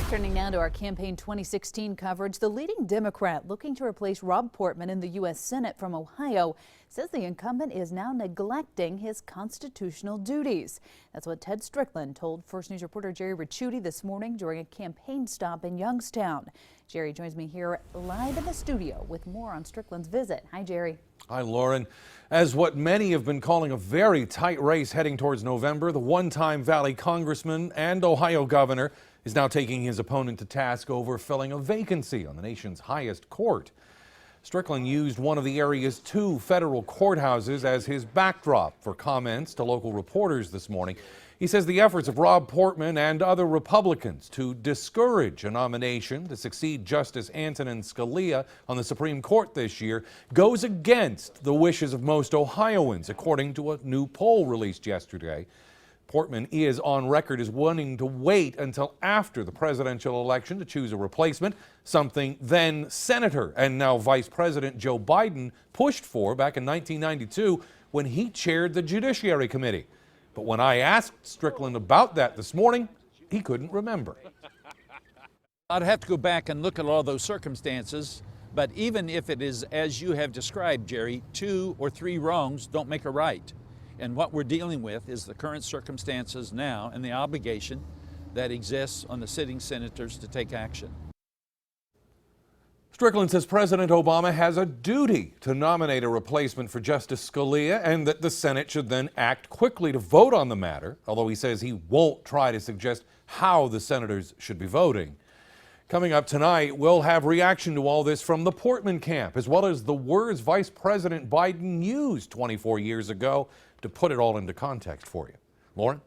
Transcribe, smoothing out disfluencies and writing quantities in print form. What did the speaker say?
Turning now to our campaign 2016 coverage, the leading Democrat looking to replace Rob Portman in the U.S. Senate from Ohio says the incumbent is now neglecting his constitutional duties. That's what Ted Strickland told First News reporter Jerry Ricciuti this morning during a campaign stop in Youngstown. Jerry joins me here live in the studio with more on Strickland's visit. Hi, Jerry. Hi, Lauren. As what many have been calling a very tight race heading towards November, the one-time Valley congressman and Ohio governor is now taking his opponent to task over filling a vacancy on the nation's highest court. Strickland used one of the area's 2 federal courthouses as his backdrop for comments to local reporters this morning. He says the efforts of Rob Portman and other Republicans to discourage a nomination to succeed Justice Antonin Scalia on the Supreme Court this year goes against the wishes of most Ohioans, according to a new poll released yesterday. Portman is on record as wanting to wait until after the presidential election to choose a replacement, something then Senator and now Vice President Joe Biden pushed for back in 1992 when he chaired the Judiciary Committee. But when I asked Strickland about that this morning, he couldn't remember. I'd have to go back and look at all those circumstances, but even if it is as you have described, Jerry, 2 or 3 wrongs don't make a right. And what we're dealing with is the current circumstances now and the obligation that exists on the sitting senators to take action. Strickland says President Obama has a duty to nominate a replacement for Justice Scalia and that the Senate should then act quickly to vote on the matter, although he says he won't try to suggest how the senators should be voting. Coming up tonight, we'll have reaction to all this from the Portman camp, as well as the words Vice President Biden used 24 years ago to put it all into context for you. Lauren?